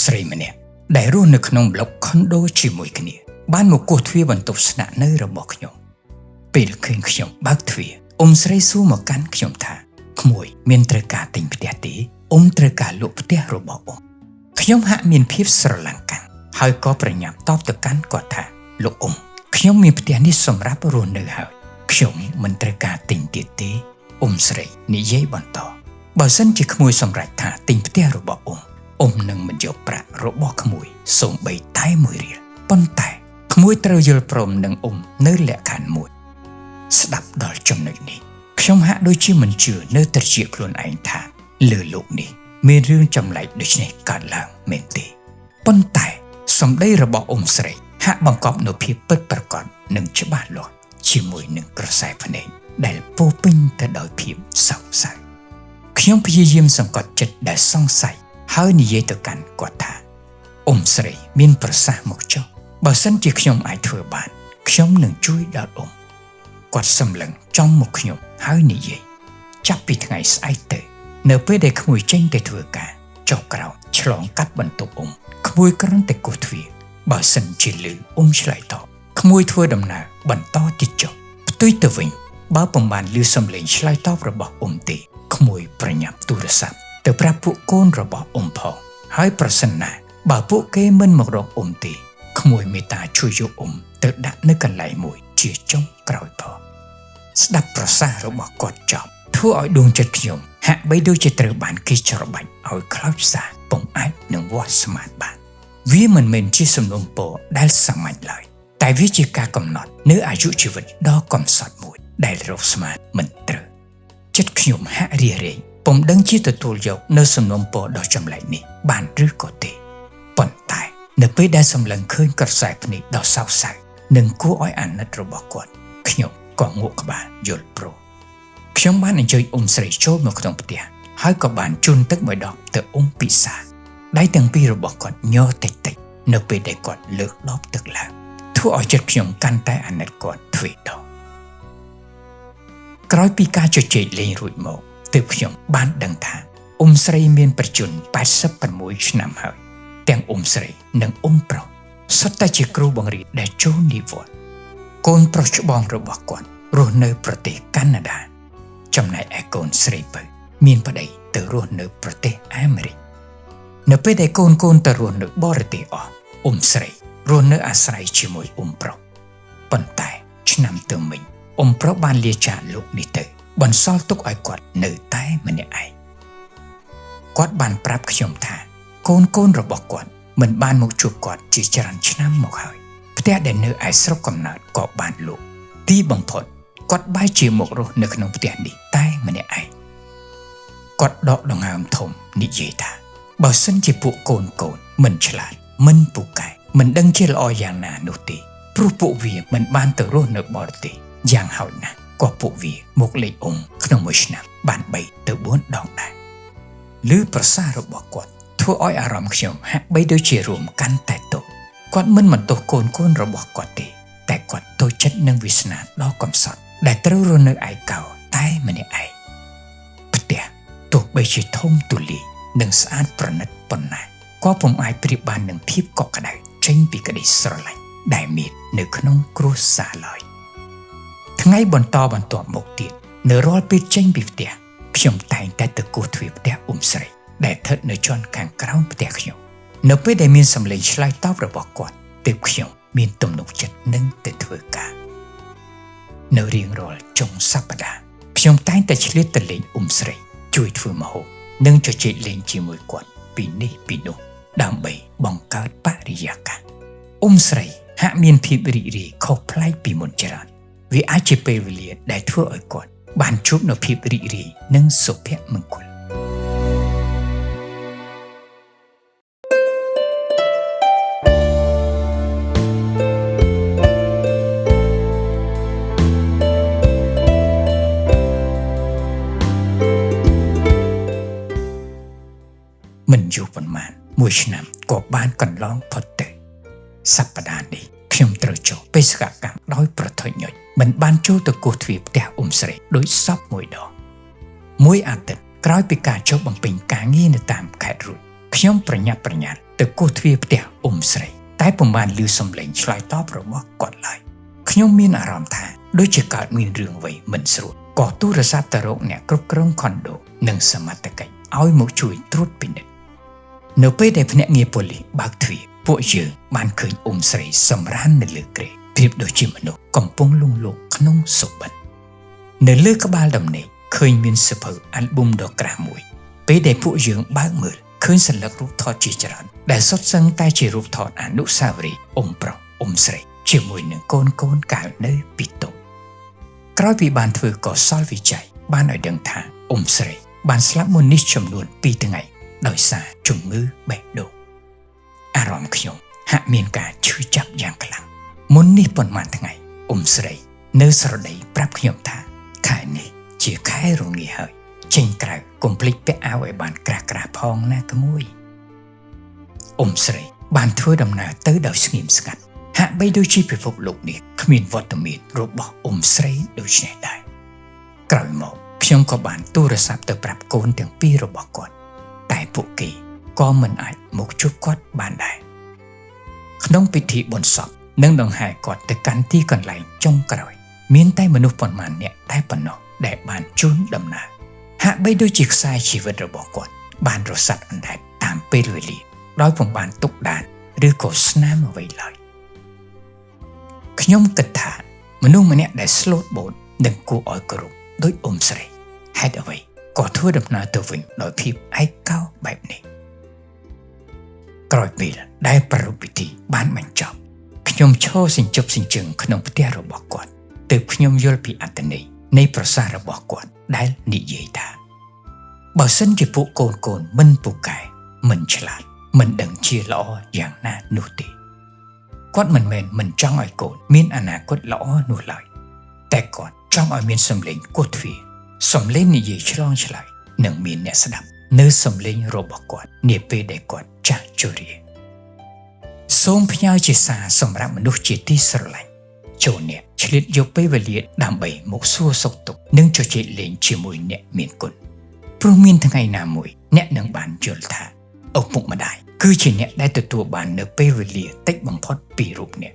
ស្រីម្នាក់ដែលរស់នៅក្នុងប្លុកខុនដូជាមួយគ្នាបានមកគោះទ្វារបន្ទប់ស្នាក់នៅរបស់ខ្ញុំពេលឃើញខ្ញុំបើកទ្វារស្រីសួរមកកាន់ខ្ញុំថាក្មួយមានត្រូវការទិញផ្ទះទេត្រូវការលក់ផ្ទះរបស់ខ្ញុំហាក់មានភាពស្រឡាំងកាន់ហើយក៏ប្រញាប់តបទៅកាន់គាត់ថាលោកខ្ញុំមានផ្ទះនេះសម្រាប់រស់នៅហើយខ្ញុំមិនត្រូវការទិញទៀតទេស្រីនិយាយបន្តបើសិនជាក្មួយសម្រេចថាទិញផ្ទះរបស់នឹងមិនយកប្រាក់របស់ក្មួយសូម្បីតែមួយរៀលប៉ុន្តែក្មួយត្រូវយល់ព្រមនឹងនៅលក្ខខណ្ឌមួយស្ដាប់ដល់ចំណុចនេះខ្ញុំហាក់ដូចជាមិនជឿនៅត្រចៀកខ្លួនឯងថាលើលោកនេះមានរឿងចម្លែកដូចនេះកើតឡើងមែនទេប៉ុន្តែសម្ដីរបស់ស្រីហាក់បង្កប់នូវភាពពិតប្រាកដនិងច្បាស់លាស់ជាមួយនឹងក្រសែភ្នែកដែលពោពេញទៅដោយភាពសោកសៅខ្ញុំព្យាយាមសង្កត់ចិត្តដែលសង្ស័យហើយនិយាយទៅកាន់គាត់ថាស្រីមានប្រសាសន៍មកចុះបើសិនជាខ្ញុំអាចធ្វើបានខ្ញុំនឹងជួយដល់គាត់សម្លឹងចំមកខ្ញុំហើយនិយាយចាប់ពីថ្ងៃស្អែកទៅនៅពេលដែលក្មួយចេញទៅធ្វើការចុះក្រោមឆ្លងកាត់បន្ទប់ក្មួយគ្រាន់តែគោះទ្វារបើសិនជាលឺឆ្លើយតបក្មួយធ្វើដំណើរបន្តទៀតចុះផ្ទុយទៅវិញបើពុំបានលឺសំឡេងឆ្លើយតបរបស់ទេក្មួយប្រញាប់ទូរស័ព្ទទៅប្រាប់ពួកកូនរបស់ផងហើយប្រសិនណាបើពួកគេមិនមករកទេក្មួយមេត្តាជួយយកទៅដាក់នៅកន្លែងមួយជាចុងក្រោយផងស្ដាប់ប្រសាសន៍របស់គាត់ចប់ធ្វើឲ្យដួងចិត្តខ្ញុំហាក់បីដូចជាត្រូវបានគេច្របាច់ឲ្យខ្លោចផ្សាពុំអាចនឹងវាស់ស្មានបានវាមិនមែនជាសំណុំពរដែលសាមញ្ញឡើយតែវាជាការកំណត់នៅអាយុជីវិតដ៏កំសត់មួយដែលរកស្មានមិនត្រូវចិត្តខ្ញុំហាក់រារែងពុំដឹងជាទទួលយកនៅសំណុំពរដ៏ចម្លែកនេះបានឬក៏ទេប៉ុន្តែនៅពេលដែលសម្លឹងឃើញក្រសែភ្នែកដ៏សោកសៅនិងគួរឲ្យអាណិតរបស់គាត់ខ្ញុំក៏ងក់ក្បាលយល់ព្រមខ្ញុំបានអញ្ជើញស្រីចូលមកក្នុងផ្ទះហើយក៏បានជូនទឹកមួយដបទៅពិសាដៃទាំងពីររបស់គាត់ញ័រតិចៗនៅពេលដែលគាត់លើកដបទឹកឡើងធ្វើឲ្យចិត្តខ្ញុំកាន់តែអាណិតគាត់ទ្វេដងក្រោយពីការជជែកលេងរួចមកទើបខ្ញុំបានដឹងថាស្រីមានប្រជញ្ញ86ឆ្នាំហើយទាំងស្រីនិងប្រុសសុទ្ធតែជាគ្រូបង្រៀនដែលចូលនិវត្តន៍កូនប្រុសច្បងរបស់គាត់រស់នៅប្រទេសកាណាដាចំណែកឯកូនស្រីពៅមានប្តីទៅរស់នៅប្រទេសអាមេរិកនៅពេលដែលកូនទៅរស់នៅបរទេសអស់ស្រីរស់នៅអាស្រ័យជាមួយប្រុសប៉ុន្តែឆ្នាំទៅមិញប្រុសបានលាចាកលោកនេះទៅបន្សល់ទុកឲ្យគាត់នៅតែម្នាក់ឯងគាត់បានប្រាប់ខ្ញុំថាកូនរបស់គាត់មិនបានមកជួបគាត់ជាច្រើនឆ្នាំមកហើយផ្ទះដែលនៅឯស្រុកកំណើតក៏បានលក់ទីបំផុតគាត់បែរជាមករស់នៅក្នុងផ្ទះនេះតែម្នាក់ឯងគាត់ដកដង្ហើមធំនិយាយថាបើសិនជាពួកកូនមិនឆ្លាតមិនពូកែមិនដឹងជាល្អយ៉ាងណានោះទេព្រោះពួកវាមិនបានទៅរស់នៅបរទេសយ៉ាងហោចណាស់ក៏ពួកវាមកលេខក្នុងមួយឆ្នាំបាន3ទៅ4ដងដែរឬប្រសាសន៍របស់គាត់ធ្វើឲ្យអារម្មណ៍ខ្ញុំហាក់បីដូចជារួមកាន់តែតូចគាត់មិនបន្ទោសកូនរបស់គាត់ទេតែគាត់តូចចិត្តនឹងវាសនាដ៏កំសត់ដែលត្រូវរស់នៅឯកោតែម្នាក់ឯងផ្ទះទោះបីជាធំទូលាយនិងស្អាតប្រណិតប៉ុណ្ណាក៏ពុំអាចប្រៀបបាននឹងភាពកក់ក្ដៅចេញពីក្តីស្រឡាញ់ដែលមាននៅក្នុងគ្រួសារឡើយថ្ងៃបន្តបន្ទាប់មកទៀតនៅរាល់ពេលចេញពីផ្ទះខ្ញុំតែងតែទៅគោះទ្វារផ្ទះស្រីដែលស្ថិតនៅជាន់ខាងក្រោមផ្ទះខ្ញុំនៅពេលដែលមានសម្លេងឆ្លើយតបរបស់គាត់ទើបខ្ញុំមានទំនុកចិត្តនឹងទៅធ្វើការនៅរៀងរាល់ចុងសប្តាហ៍ខ្ញុំតែងតែឆ្លៀតទៅលេងស្រីជួយធ្វើម្ហូបនិងជជែកលេងជាមួយគាត់ពីនេះពីនោះដើម្បីបង្កើតបរិយាកាសស្រីហាក់មានភាពរីករាយខុសប្លែកពីមុនច្រើនវាអាចជាពេលវេលាដែលធ្វើឲ្យគាត់បានជួបនូវភាពរីករាយនិងសុភមង្គលមិនយូរប៉ុន្មានមួយឆ្នាំក៏បានកន្លងផុតទៅសប្តាហ៍នេះខ្ញុំត្រូវចុះបេសកកម្មដោយប្រថុយញុចមិនបានចូលទៅគោះទ្វារផ្ទះស្រីដោយសពមួយដងមួយអាទិត្យក្រោយពីការចុះបំពេញការងារនៅតាមខេត្តរួច ខ្ញុំប្រញាប់ប្រញាល់ទៅគោះទ្វារផ្ទះស្រីតែពុំបានឮសំឡេងឆ្លើយតបរបស់គាត់ឡើយខ្ញុំមានអារម្មណ៍ថាដូចជាកើតមានរឿងអ្វីមិនស្រួលក៏ទូរស័ព្ទទៅរកអ្នកគ្រប់គ្រងខុនដូនិងសមត្ថកិច្ចឲ្យមកជួយត្រួតពិនិត្យនៅពេលដែលភ្នាក់ងារប៉ូលីសបើកទ្វារពួកយើងបានឃើញស្រីសម្រាននៅលើគ្រែប្រៀបដូចជាមនុស្សកំពុងលង់លោកក្នុងសុបិននៅលើក្បាលដំណេកឃើញមានសៀវភៅអាល់ប៊ុមដ៏ក្រាស់មួយពេលដែលពួកយើងបើកមើលឃើញសន្លឹករូបថតជាច្រើនដែលសុទ្ធសឹងតែជារូបថតអនុស្សាវរីយ៍ប្រុសស្រីជាមួយនឹងកូនកាលនៅពីតូចក្រោយពីបានធ្វើកសលវិច័យបានឲ្យដឹងថាស្រីបានស្លាប់មុននេះចំនួន2ថ្ងៃដោយសារជំងឺបេះដូងអារម្មណ៍ខ្ញុំហាក់មានការឈឺចាប់យ៉ាងខ្លាំងមុននេះប៉ុន្មានថ្ងៃស្រីនៅស្រដីប្រាប់ខ្ញុំថាខែនេះជាខែរងាហើយចេញក្រៅកុំភ្លេចពាក់អាវឲ្យបានក្រាស់ផងណាក្មួយស្រីបានធ្វើដំណើរទៅដោយស្ងៀមស្ងាត់ហាក់បីដូចជាពិភពលោកនេះគ្មានវត្តមានរបស់ស្រីដូច្នេះដែរក្រោយមកខ្ញុំក៏បានទូរស័ព្ទទៅប្រាប់កូនទាំងពីររបស់គាត់តែពួកគេក៏មិនអាចមកជួបគាត់បានដែរក្នុងពិធីបុណ្យសពនិងដង្ហែគាត់ទៅកាន់ទីកន្លែងចុងក្រោយមានតែមនុស្សប៉ុន្មាននាក់តែប៉ុណ្ណោះដែលបានជូនដំណើរហាក់បីដូចជាខ្សែជីវិតរបស់គាត់បានរសាត់អណ្ដែតតាមពេលវេលាដោយពុំបានទុកដានឬក៏ស្នាមអ្វីឡើយខ្ញុំគិតថាមនុស្សម្នាក់ដែលស្លូតបូតនិងគួរឲ្យគោរពដោយស្រីហេតុអ្វីក៏ធ្វើដំណើរទៅវិញដោយភាពឯកោបែបនេះក្រោយពេលដែលប្រពៃពិធីបានបញ្ចប់ខ្ញុំឈរសិញ្ជប់សិញ្ជឹងក្នុងផ្ទះរបស់គាត់ទើបខ្ញុំយល់ពីអត្ថន័យនៃប្រសាសន៍របស់គាត់ដែលនិយាយថាបើសិនជាពួកកូនមិនពូកែមិនឆ្លាតមិនដឹងជាល្អយ៉ាងណានោះទេគាត់មិនមែនមិនចង់ឲ្យកូនមានអនាគតល្អនោះឡើយតែគាត់ចង់ឲ្យមានសម្លេងគោះទ្វារសម្លេងនិយាយឆ្លងឆ្លើយនិងមានអ្នកស្ដាប់នៅសម្លេងរបស់គាត់នាពេលដែលគាត់ចាស់ជរាសូមផ្ញើជាសារសម្រាប់មនុស្សជាទីស្រឡាញ់ចូលអ្នកឆ្លៀតយកពេលវេលាដើម្បីមកសួរសុខទុក្ខនិងជជែកលេងជាមួយអ្នកមានគុណព្រោះមានថ្ងៃណាមួយអ្នកនឹងបានយល់ថាឪពុកម្ដាយគឺជាអ្នកដែលទទួលបាននៅពេលវេលាតិចបំផុតពីរូបអ្នក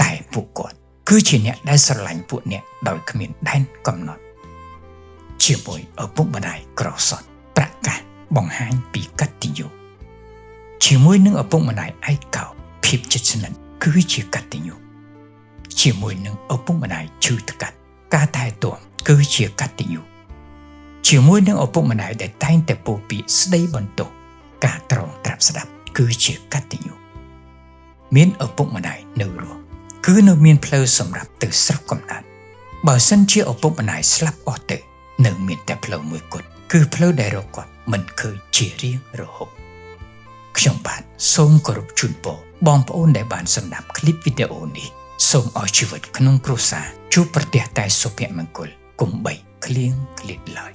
តែពួកគាត់គឺជាអ្នកដែលស្រឡាញ់ពួកអ្នកដោយគ្មានដែនកំណត់ជាមួយឪពុកម្ដាយក្រសត់ប្រកាសបង្ហាញពីកតញ្ញូជាមួយនឹងឪពុកម្ដាយឯកោភាពជិតស្និទ្ធគឺជាកតញ្ញូជាមួយនឹងឪពុកម្ដាយឈឺថ្កាត់ការថែទាំគឺជាកតញ្ញូជាមួយនឹងឪពុកម្ដាយដែលតែងតែពោលពាក្យស្ដីបន្ទោសការត្រង់ត្រាប់ស្ដាប់គឺជាកតញ្ញូមានឪពុកម្ដាយនៅរស់គឺនៅមានផ្លូវសម្រាប់ទៅស្រុកកំណើតបើសិនជាឪពុកម្ដាយស្លាប់អស់ទៅនៅមានតែផ្លូវមួយគត់គឺផ្លូវដែលរកគាត់មិនឃើញជារៀងរហូតខ្ញុំបាទសូមគោរពជូនពរបងប្អូនដែលបានស្ដាប់ឃ្លីបវីដេអូនេះសូមឲ្យជីវិតក្នុងគ្រួសារជួបប្រទះតែសុភមង្គលកុំបីឃ្លៀងឃ្លាតឡើយ